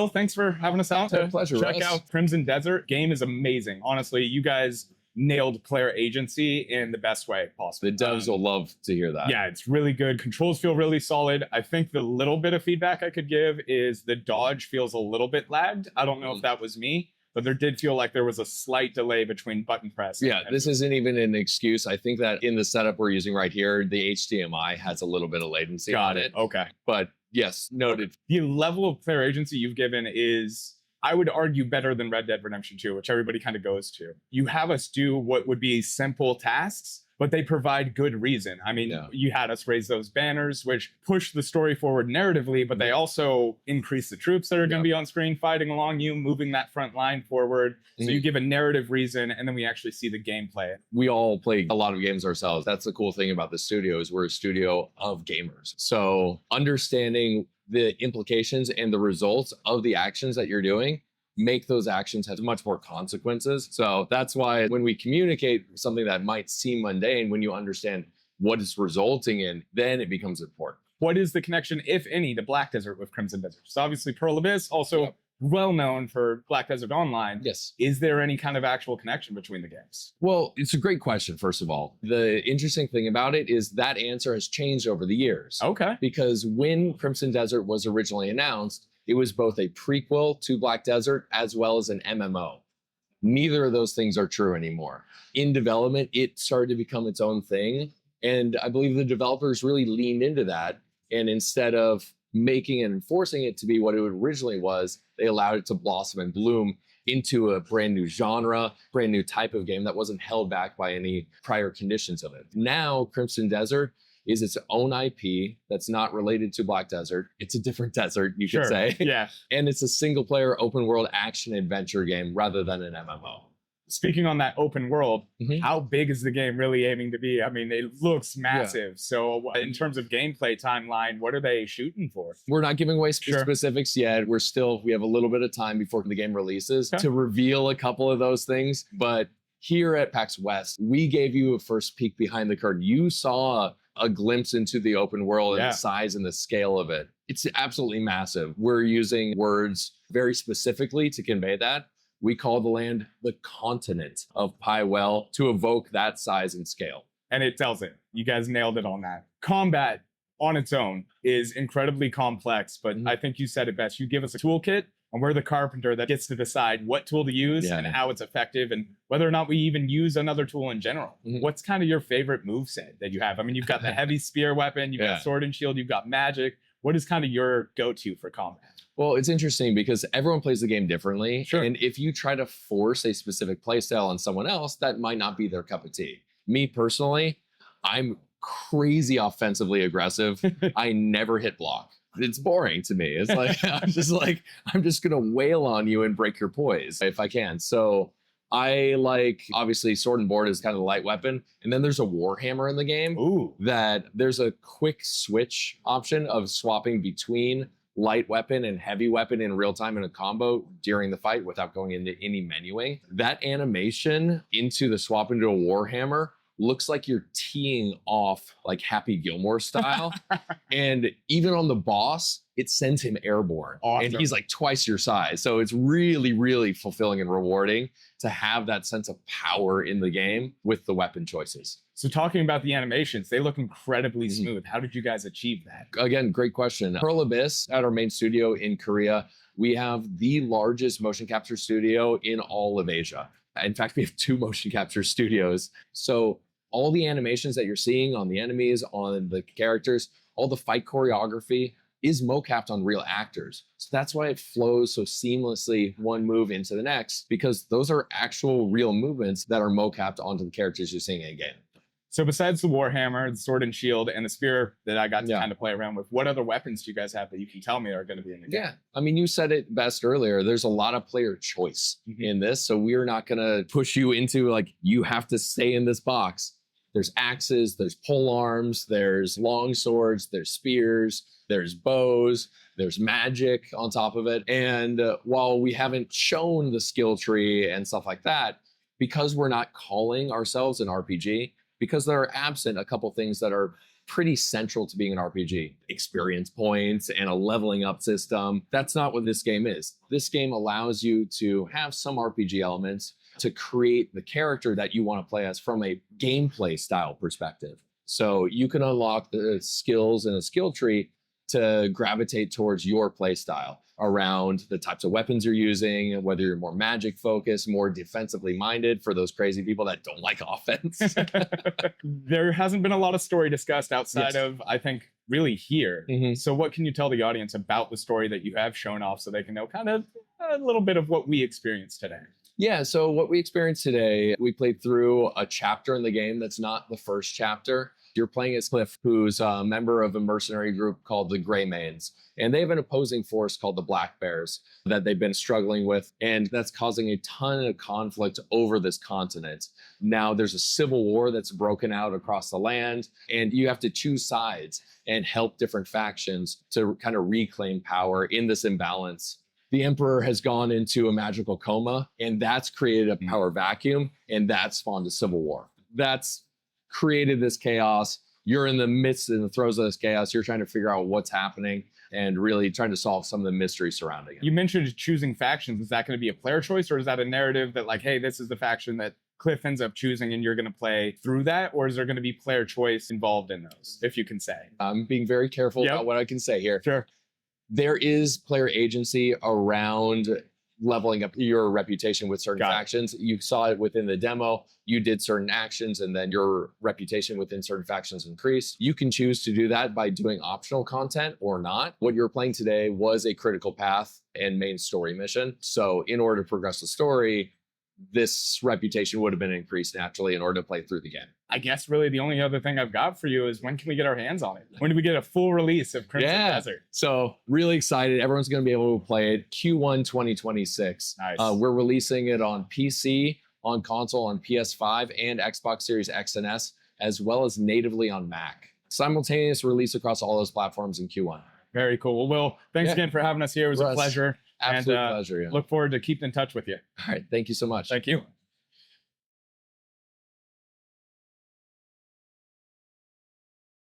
Will, thanks for having us out to pleasure, check Russ. out Crimson Desert. Game is amazing. Honestly, you guys nailed player agency in the best way possible. The devs will love to hear that. Yeah, it's really good. Controls feel really solid. I think the little bit of feedback I could give is the dodge feels a little bit lagged. I don't know if that was me, but there did feel like there was a slight delay between button press. Yeah, this isn't even an excuse. I think that in the setup we're using right here, the HDMI has a little bit of latency Got on it. Okay. But yes, noted. The level of player agency you've given is, I would argue, better than Red Dead Redemption 2, which everybody kind of goes to. You have us do what would be simple tasks, but they provide good reason. I mean, you had us raise those banners, which push the story forward narratively, but they also increase the troops that are going to be on screen fighting along you, moving that front line forward. So you give a narrative reason, and then we actually see the gameplay. We all play a lot of games ourselves. That's the cool thing about the studio is we're a studio of gamers. So understanding the implications and the results of the actions that you're doing make those actions have much more consequences. So that's why when we communicate something that might seem mundane, when you understand what it's resulting in, then it becomes important. What is the connection, if any, to Black Desert with Crimson Desert? So obviously Pearl Abyss, also well known for Black Desert Online. Yes. Is there any kind of actual connection between the games? Well, it's a great question, first of all. The interesting thing about it is that answer has changed over the years. Okay. Because when Crimson Desert was originally announced, it was both a prequel to Black Desert as well as an MMO. Neither of those things are true anymore. In development, it started to become its own thing. And I believe the developers really leaned into that. And instead of making and enforcing it to be what it originally was, they allowed it to blossom and bloom into a brand new genre, brand new type of game that wasn't held back by any prior conditions of it. Now, Crimson Desert is its own IP that's not related to Black Desert. It's a different desert, you could say. Yeah. And it's a single player open world action adventure game rather than an MMO. Speaking on that open world, how big is the game really aiming to be? I mean, it looks massive. Yeah. So in terms of gameplay timeline, what are they shooting for? We're not giving away specifics yet. We have a little bit of time before the game releases to reveal a couple of those things. But here at PAX West, we gave you a first peek behind the curtain. You saw a glimpse into the open world and the size and the scale of it. It's absolutely massive. We're using words very specifically to convey that. We call the land the continent of Pywell to evoke that size and scale. And it tells it. You guys nailed it on that. Combat on its own is incredibly complex, but I think you said it best. You give us a toolkit, and we're the carpenter that gets to decide what tool to use and how it's effective and whether or not we even use another tool in general. What's kind of your favorite moveset that you have? I mean, you've got the heavy spear weapon, you've got sword and shield, you've got magic. What is kind of your go-to for combat? Well, it's interesting because everyone plays the game differently. And if you try to force a specific playstyle on someone else, that might not be their cup of tea. Me personally, I'm crazy offensively aggressive. I never hit block. It's boring to me. It's like, I'm just going to wail on you and break your poise if I can. So I like, obviously, sword and board is kind of the light weapon. And then there's a warhammer in the game that there's a quick switch option of swapping between light weapon and heavy weapon in real time in a combo during the fight without going into any menuing. That animation into the swap into a warhammer looks like you're teeing off like Happy Gilmore style. And even on the boss, it sends him airborne. And he's like twice your size. So it's really, really fulfilling and rewarding to have that sense of power in the game with the weapon choices. So talking about the animations, they look incredibly smooth. How did you guys achieve that? Again, great question. Pearl Abyss at our main studio in Korea, we have the largest motion capture studio in all of Asia. In fact, we have 2 motion capture studios. So all the animations that you're seeing on the enemies, on the characters, all the fight choreography is mocapped on real actors. So that's why it flows so seamlessly one move into the next, because those are actual real movements that are mocapped onto the characters you're seeing in game. So besides the warhammer, the sword and shield, and the spear that I got to kind of play around with, what other weapons do you guys have that you can tell me are going to be in the game? Yeah, I mean, you said it best earlier. There's a lot of player choice in this. So we're not going to push you into like, you have to stay in this box. There's axes, there's pole arms, there's long swords, there's spears, there's bows, there's magic on top of it. And while we haven't shown the skill tree and stuff like that, because we're not calling ourselves an RPG, because there are absent a couple things that are pretty central to being an RPG. Experience points and a leveling up system. That's not what this game is. This game allows you to have some RPG elements to create the character that you want to play as from a gameplay style perspective. So you can unlock the skills in a skill tree to gravitate towards your play style around the types of weapons you're using, whether you're more magic focused, more defensively minded for those crazy people that don't like offense. There hasn't been a lot of story discussed outside of, I think, really here. So what can you tell the audience about the story that you have shown off so they can know kind of a little bit of what we experienced today? Yeah, so what we experienced today, we played through a chapter in the game that's not the first chapter. You're playing as Cliff, who's a member of a mercenary group called the Greymanes. And they have an opposing force called the Black Bears that they've been struggling with. And that's causing a ton of conflict over this continent. Now there's a civil war that's broken out across the land. And you have to choose sides and help different factions to kind of reclaim power in this imbalance. The Emperor has gone into a magical coma, and that's created a power vacuum, and that's spawned a civil war. That's created this chaos. You're in the midst, in the throes of this chaos. You're trying to figure out what's happening and really trying to solve some of the mystery surrounding it. You mentioned choosing factions. Is that going to be a player choice, or is that a narrative that like, hey, this is the faction that Cliff ends up choosing and you're going to play through that? Or is there going to be player choice involved in those, if you can say? I'm being very careful about what I can say here. Sure. There is player agency around leveling up your reputation with certain factions. You saw it within the demo. You did certain actions and then your reputation within certain factions increased. You can choose to do that by doing optional content or not. What you're playing today was a critical path and main story mission. So in order to progress the story, this reputation would have been increased naturally in order to play through the game. I guess really the only other thing I've got for you is when can we get our hands on it? When do we get a full release of Crimson Desert? So really excited. Everyone's going to be able to play it Q1 2026. Nice. We're releasing it on PC, on console, on PS5 and Xbox Series X and S, as well as natively on Mac. Simultaneous release across all those platforms in Q1. Very cool. Well, Will, thanks again for having us here. It was a pleasure. Absolute pleasure. Look forward to keeping in touch with you. All right. Thank you so much. Thank you.